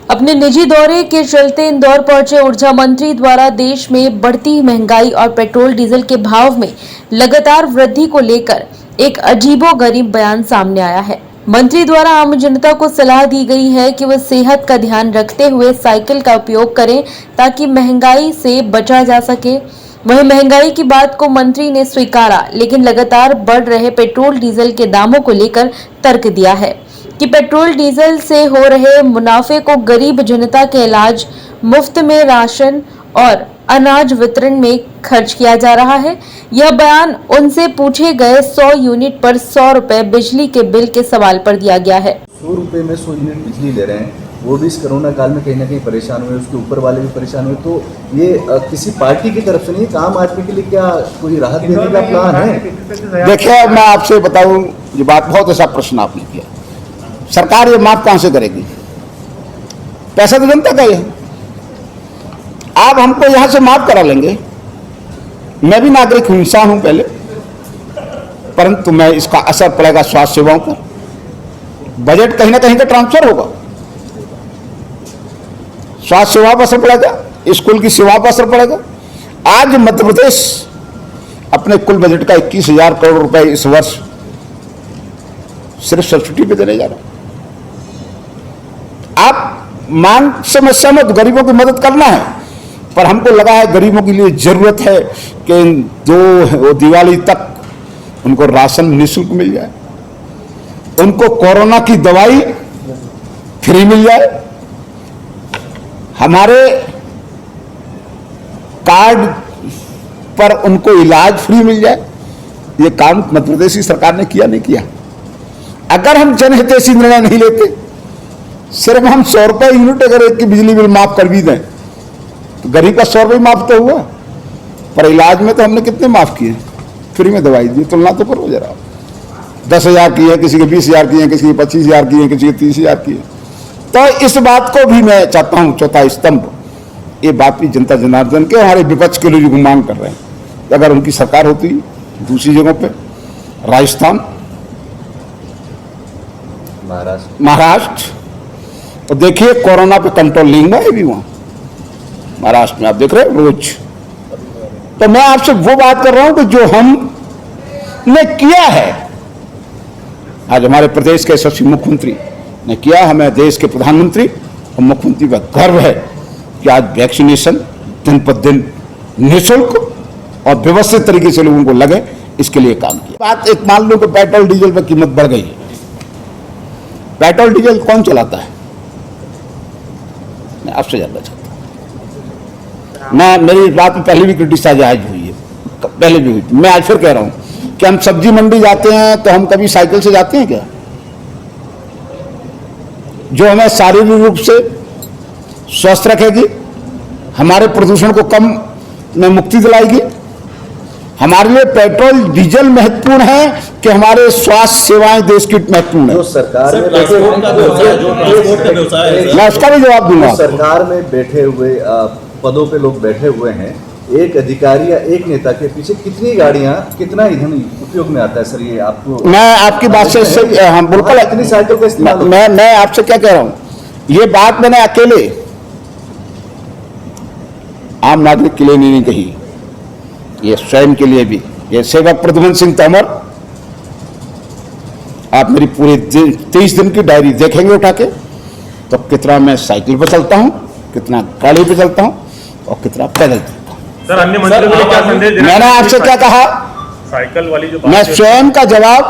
अपने निजी दौरे के चलते इंदौर पहुंचे ऊर्जा मंत्री द्वारा देश में बढ़ती महंगाई और पेट्रोल डीजल के भाव में लगातार वृद्धि को लेकर एक अजीबोगरीब बयान सामने आया है। मंत्री द्वारा आम जनता को सलाह दी गई है कि वह सेहत का ध्यान रखते हुए साइकिल का उपयोग करें ताकि महंगाई से बचा जा सके। वहीं महंगाई की बात को मंत्री ने स्वीकारा, लेकिन लगातार बढ़ रहे पेट्रोल डीजल के दामों को लेकर तर्क दिया है कि पेट्रोल डीजल से हो रहे मुनाफे को गरीब जनता के इलाज, मुफ्त में राशन और अनाज वितरण में खर्च किया जा रहा है। यह बयान उनसे पूछे गए 100 यूनिट पर 100 रुपए बिजली के बिल के सवाल पर दिया गया है। 100 रुपए में 100 यूनिट बिजली ले रहे हैं, वो भी इस कोरोना काल में कहीं ना कहीं परेशान हुए, उसके ऊपर वाले भी परेशान हुए। तो ये किसी पार्टी की तरफ से नहीं, आम आदमी के लिए क्या कोई राहत देने का प्लान है? देखिए, मैं आपसे बताऊं, ये बात बहुत अच्छा प्रश्न आपने किया। सरकार ये माफ कहां से करेगी? पैसा तो जनता का ही है। आप हमको यहां से माफ करा लेंगे, मैं भी नागरिक हूं, इंसान हूं पहले, परंतु मैं इसका असर पड़ेगा स्वास्थ्य सेवाओं पर, बजट कहीं ना कहीं का ट्रांसफर होगा, स्वास्थ्य सेवा पर असर पड़ेगा, स्कूल की सेवा पर असर पड़ेगा। आज मध्य प्रदेश अपने कुल बजट का 21,000 करोड़ रुपए इस वर्ष सिर्फ सब्सिडी पे देने जा रहा है। आप मांग से मैं सहमत, गरीबों की मदद करना है, पर हमको लगा है गरीबों के लिए जरूरत है कि वो दिवाली तक उनको राशन निःशुल्क मिल जाए, उनको कोरोना की दवाई फ्री मिल जाए, हमारे कार्ड पर उनको इलाज फ्री मिल जाए। ये काम मध्य प्रदेश की सरकार ने किया नहीं किया? अगर हम जनहितैषी निर्णय नहीं लेते, सिर्फ हम 100 रुपए यूनिट अगर एक की बिजली बिल माफ कर भी दें तो गरीब का 100 रुपये माफ तो हुआ, पर इलाज में तो हमने कितने माफ किए? फ्री में दवाई दी, तुलना तो करो जरा। 10,000 की है, किसी के 20,000 की है, किसी के 25,000 की है, किसी के 30,000 की है। तो इस बात को भी मैं चाहता हूं, चौथा स्तंभ, ये बात भी जनता जनार्दन के, हमारे विपक्ष के लोग मांग कर रहे हैं, अगर उनकी सरकार होती दूसरी जगहों पे, राजस्थान, महाराष्ट्र, तो देखिए कोरोना पे कंट्रोल नहीं हुआ है भी वहां महाराष्ट्र में, आप देख रहे हैं रोज। तो मैं आपसे वो बात कर रहा हूं कि जो हमने किया है, आज हमारे प्रदेश के यशस्वी मुख्यमंत्री ने किया, हमें देश के प्रधानमंत्री और मुख्यमंत्री का गर्व है कि आज वैक्सीनेशन दिन पर दिन निःशुल्क और व्यवस्थित तरीके से लोगों को लगे, इसके लिए काम किया। बात एक मान लो कि पेट्रोल डीजल पर कीमत बढ़ गई है, पेट्रोल डीजल कौन चलाता है? मैं आपसे जानना चाहता हूं। मैं, मेरी बात में पहले भी क्रिटिसाइज हुई है, पहले भी हुई, मैं आज फिर कह रहा हूं कि हम सब्जी मंडी जाते हैं तो हम कभी साइकिल से जाते हैं क्या? जो हमें शारीरिक रूप से स्वस्थ रखेगी, हमारे प्रदूषण को कम में मुक्ति दिलाएगी। हमारे लिए पेट्रोल डीजल महत्वपूर्ण है कि हमारे स्वास्थ्य सेवाएं देश की महत्वपूर्ण है? जो सरकार में मैं उसका भी जवाब दूंगा। सरकार में बैठे हुए पदों पे लोग बैठे हुए हैं, एक अधिकारी या एक नेता के पीछे कितनी गाड़ियां, कितना ईंधन उपयोग में आता है सर? ये आपको, मैं आपकी बात से हम बिल्कुल, इतनी साइकिल का इस्तेमाल, मैं आपसे क्या कह रहा हूं, ये बात मैंने अकेले आम नागरिक के लिए नहीं कही, ये स्वयं के लिए भी। ये सेवक प्रद्युम्न सिंह तोमर, आप मेरी पूरी 23 दिन की डायरी देखेंगे उठा के, तो कितना मैं साइकिल पर चलता हूं, कितना गाड़ी पे चलता हूं और कितना पैदल चलता हूं। सर, अन्य मंत्रियों को क्या संदेश देना? मैंने आपसे क्या कहा? साइकिल वाली जो मैं स्वयं का जवाब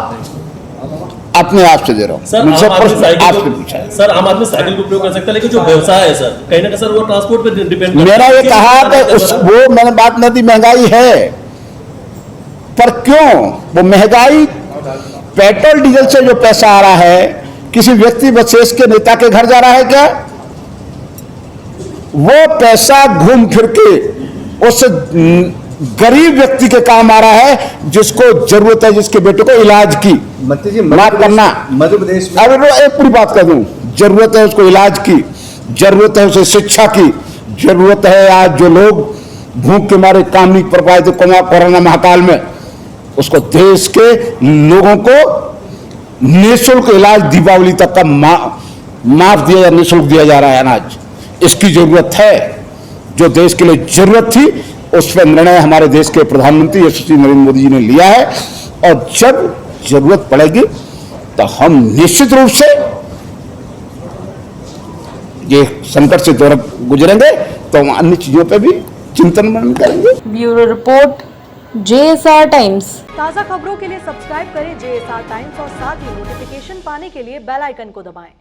अपने आप से दे रहा हूं। मुझसे प्रश्न आपसे पूछा है। सर, आम आदमी साइकिल का उपयोग कर सकता है, लेकिन जो व्यवसाय है सर, कहीं ना कहीं सर वो ट्रांसपोर्ट पे डिपेंड। मेरा ये कहा कि वो मैंने बात नहीं दी, महंगाई है, पर क्यों वो महंगाई, पेट्रोल डीजल से जो पैसा आ रहा है किसी व्यक्ति विशेष के नेता के घर जा रहा है क्या? वो पैसा घूम फिर के उस गरीब व्यक्ति के काम आ रहा है, जिसको जरूरत है, जिसके बेटे को इलाज की, मंत्री जी माफ करना, मध्य प्रदेश में, अरे एक पूरी बात कर दूं, जरूरत है उसको इलाज की, जरूरत है उसे शिक्षा की, जरूरत है आज जो लोग भूख के मारे काम नहीं कर पाए थे कोरोना महाकाल में, उसको देश के लोगों को निःशुल्क इलाज दीपावली तक का माफ दिया, निःशुल्क दिया जा रहा है अनाज, इसकी जरूरत है। जो देश के लिए जरूरत थी उस पर निर्णय हमारे देश के प्रधानमंत्री यशस्वी नरेंद्र मोदी जी ने लिया है, और जब जरूरत पड़ेगी तो हम निश्चित रूप से ये संकट से गुजरेंगे, तो हम अन्य चीजों पर भी चिंतन मनन करेंगे। Bureau report, JSR times. ताज़ा खबरों के लिए सब्सक्राइब करें JSR टाइम्स और साथ ही नोटिफिकेशन पाने के लिए बेल आइकन को दबाएं।